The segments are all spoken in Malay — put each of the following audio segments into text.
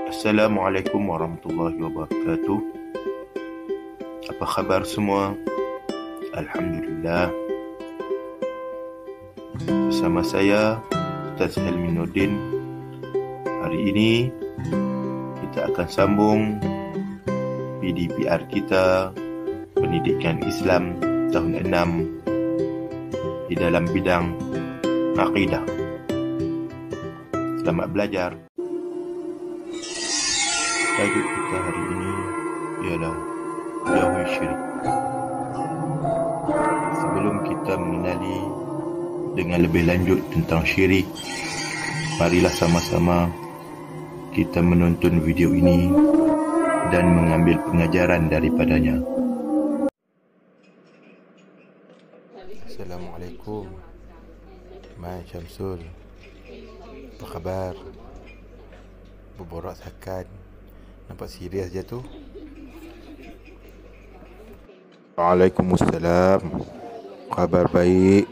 Assalamualaikum warahmatullahi wabarakatuh. Apa khabar semua? Alhamdulillah. Bersama saya Ustaz Helminuddin. Hari ini kita akan sambung PDPR kita Pendidikan Islam tahun 6 di dalam bidang akidah. Selamat belajar. Tajuk kita hari ini ialah jauhi syirik. Sebelum kita mengenali dengan lebih lanjut tentang syirik, marilah sama-sama kita menonton video ini dan mengambil pengajaran daripadanya. Assalamualaikum. Man Syamsul. Apa khabar? Berborak sakan. Nampak serius je tu. Waalaikumsalam. Khabar baik.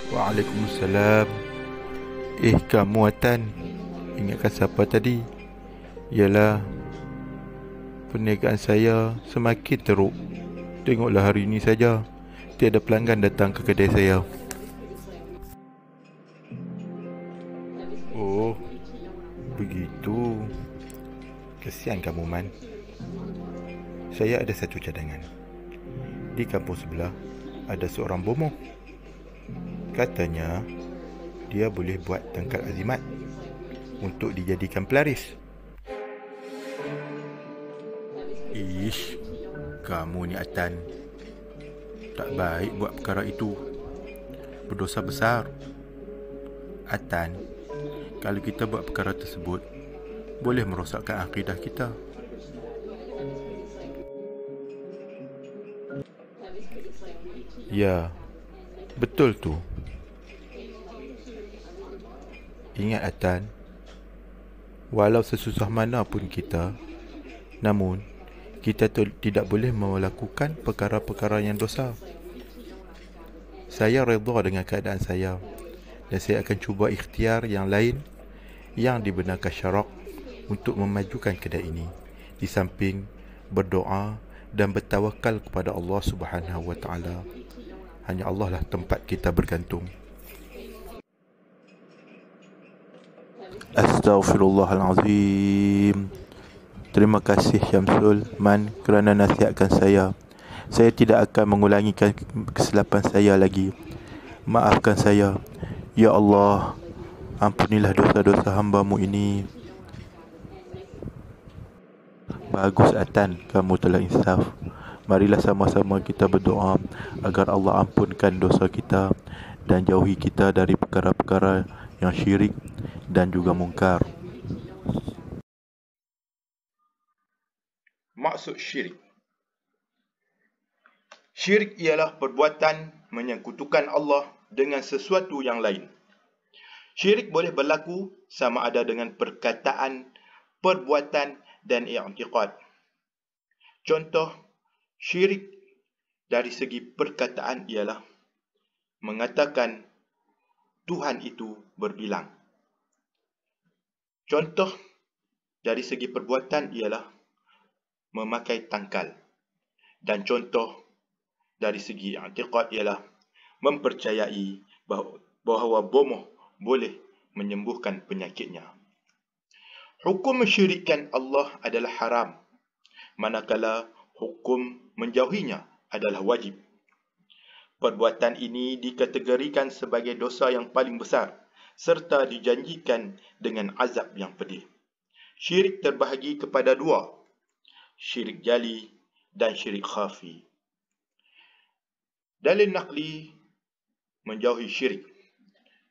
Waalaikumsalam. Kamu Atan, ingatkan siapa tadi? Yalah, perniagaan saya semakin teruk. Tengoklah hari ini saja, tiada pelanggan datang ke kedai saya. Oh, begitu. Kesian kamu, Man. Saya ada satu cadangan. Di kampung sebelah ada seorang bomoh. Katanya dia boleh buat tangkal azimat untuk dijadikan pelaris. Ish, kamu ni Atan, tak baik buat perkara itu. Berdosa besar. Atan, kalau kita buat perkara tersebut, boleh merosakkan akidah kita. Ya, betul tu. Ingat Atan, walau sesusah mana pun kita, namun kita tidak boleh melakukan perkara-perkara yang dosa. Saya redha dengan keadaan saya dan saya akan cuba ikhtiar yang lain yang dibenarkan syarak untuk memajukan kedai ini, di samping berdoa dan bertawakal kepada Allah Subhanahu wa taala. Hanya Allah lah tempat kita bergantung. Astaghfirullahalazim. Terima kasih Syamsul, Man, kerana nasihatkan saya. Saya tidak akan mengulangi kesilapan saya lagi. Maafkan saya. Ya Allah, ampunilah dosa-dosa hamba-Mu ini. Bagus Atan, kamu telah insaf. Marilah sama-sama kita berdoa agar Allah ampunkan dosa kita dan jauhi kita dari perkara-perkara yang syirik dan juga mungkar. Maksud syirik. Syirik ialah perbuatan menyekutukan Allah dengan sesuatu yang lain. Syirik boleh berlaku sama ada dengan perkataan, perbuatan dan i'tiqad. Contoh syirik dari segi perkataan ialah mengatakan Tuhan itu berbilang. Contoh dari segi perbuatan ialah memakai tangkal. Dan contoh dari segi i'tiqad ialah mempercayai bahawa bomoh boleh menyembuhkan penyakitnya. Hukum mensyirikkan Allah adalah haram, manakala hukum menjauhinya adalah wajib. Perbuatan ini dikategorikan sebagai dosa yang paling besar serta dijanjikan dengan azab yang pedih. Syirik terbahagi kepada dua, syirik jali dan syirik khafi. Dalil naqli menjauhi syirik.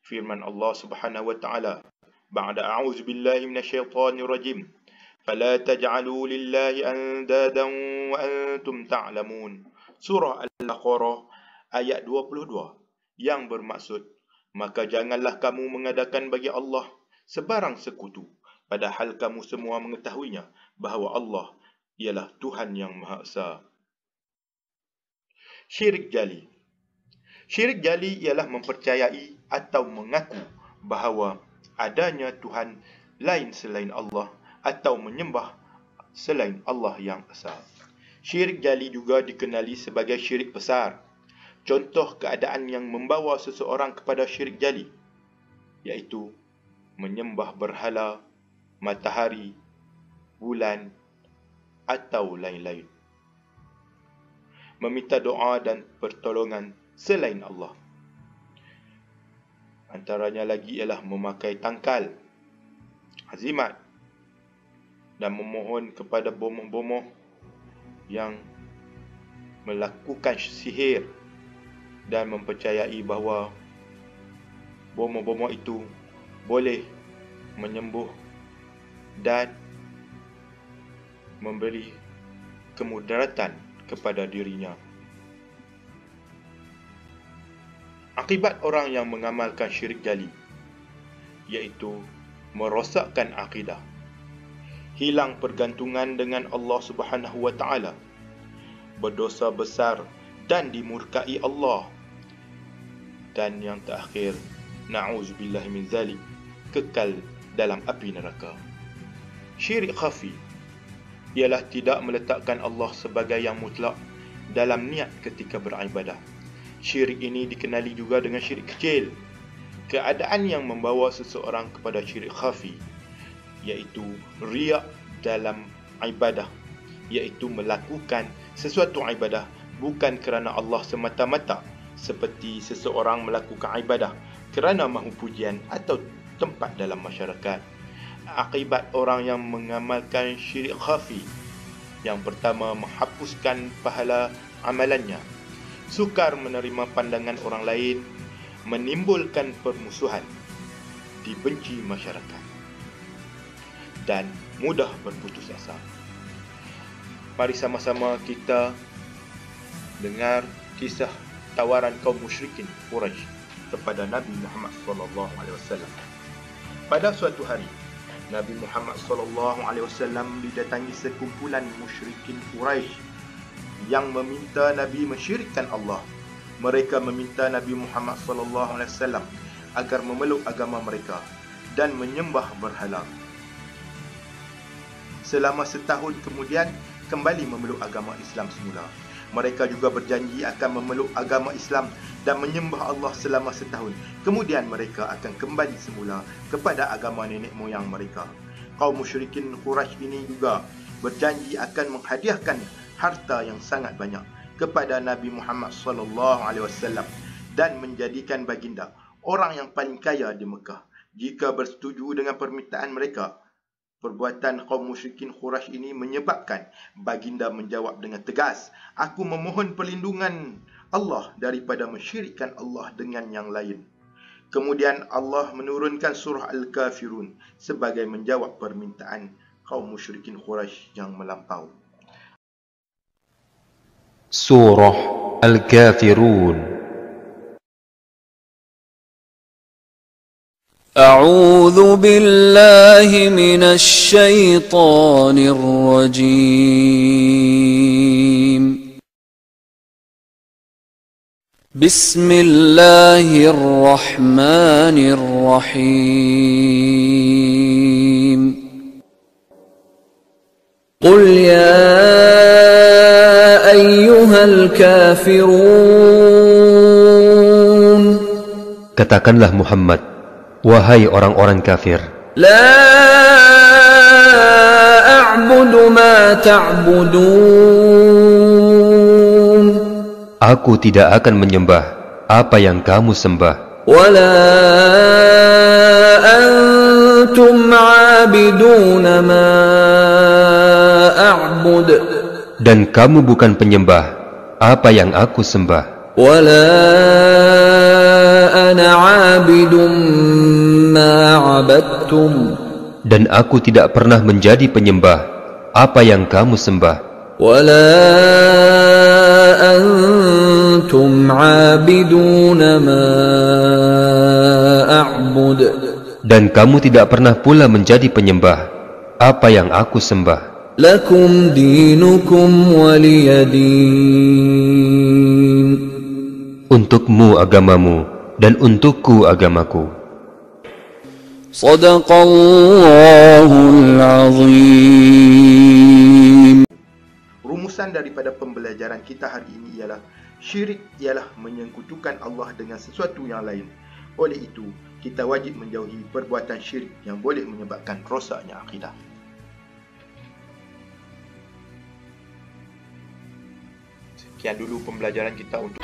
Firman Allah Subhanahu wa taala, "Ba'da a'udzu billahi minasyaitonir rajim. Fala taj'alu lillahi andadan wa antum ta'lamun." Surah Al-Baqarah ayat 22 yang bermaksud, maka janganlah kamu mengadakan bagi Allah sebarang sekutu, padahal kamu semua mengetahuinya bahawa Allah ialah Tuhan yang Maha Esa. Syirik jali. Syirik jali ialah mempercayai atau mengaku bahawa adanya Tuhan lain selain Allah atau menyembah selain Allah yang esa. Syirik jali juga dikenali sebagai syirik besar. Contoh keadaan yang membawa seseorang kepada syirik jali iaitu menyembah berhala, matahari, bulan atau lain-lain. Meminta doa dan pertolongan selain Allah. Antaranya lagi ialah memakai tangkal, azimat dan memohon kepada bomoh-bomoh yang melakukan sihir dan mempercayai bahawa bomoh-bomoh itu boleh menyembuh dan memberi kemudaratan kepada dirinya. Akibat orang yang mengamalkan syirik jali iaitu merosakkan akidah, hilang pergantungan dengan Allah Subhanahu wa taala, berdosa besar dan dimurkai Allah, dan yang terakhir, na'udzubillah min zalik, kekal dalam api neraka. Syirik khafi ialah tidak meletakkan Allah sebagai yang mutlak dalam niat ketika beribadah. Syirik ini dikenali juga dengan syirik kecil. Keadaan yang membawa seseorang kepada syirik khafi iaitu riak dalam ibadah, iaitu melakukan sesuatu ibadah bukan kerana Allah semata-mata, seperti seseorang melakukan ibadah kerana mahu pujian atau tempat dalam masyarakat. Akibat orang yang mengamalkan syirik khafi, yang pertama, menghapuskan pahala amalannya, sukar menerima pandangan orang lain, menimbulkan permusuhan, dibenci masyarakat, dan mudah berputus asa. Mari sama-sama kita dengar kisah tawaran kaum musyrikin Quraisy kepada Nabi Muhammad SAW. Pada suatu hari, Nabi Muhammad SAW didatangi sekumpulan musyrikin Quraisy yang meminta Nabi mensyirikkan Allah. Mereka meminta Nabi Muhammad SAW agar memeluk agama mereka dan menyembah berhala. Selama setahun kemudian, kembali memeluk agama Islam semula. Mereka juga berjanji akan memeluk agama Islam dan menyembah Allah selama setahun. Kemudian mereka akan kembali semula kepada agama nenek moyang mereka. Kaum musyrikin Quraisy ini juga berjanji akan menghadiahkan harta yang sangat banyak kepada Nabi Muhammad SAW dan menjadikan baginda orang yang paling kaya di Mekah. Jika bersetuju dengan permintaan mereka, perbuatan kaum musyrikin Quraisy ini menyebabkan baginda menjawab dengan tegas, "Aku memohon perlindungan Allah daripada mensyirikkan Allah dengan yang lain." Kemudian Allah menurunkan surah Al-Kafirun sebagai menjawab permintaan kaum musyrikin Quraisy yang melampau. Surah Al-Kafirun. أعوذ بالله من الشيطان الرجيم. بسم الله الرحمن الرحيم. قل يا أيها الكافرون. Katakanlah Muhammad, wahai orang-orang kafir, La a'budu ma ta'budun. Aku tidak akan menyembah apa yang kamu sembah. Wa la antum 'abiduna ma a'bud. Dan kamu bukan penyembah apa yang aku sembah. Wa la ana 'abidun ma 'abadtum. Dan aku tidak pernah menjadi penyembah apa yang kamu sembah. Wa la antum 'abiduna ma a'bud. Dan kamu tidak pernah pula menjadi penyembah apa yang aku sembah. Lakum dinukum waliyadin. Untukmu agamamu dan untukku agamaku. صدق الله العظيم. Rumusan daripada pembelajaran kita hari ini ialah syirik ialah menyekutukan Allah dengan sesuatu yang lain. Oleh itu, kita wajib menjauhi perbuatan syirik yang boleh menyebabkan rosaknya akidah. Sekian dulu pembelajaran kita untuk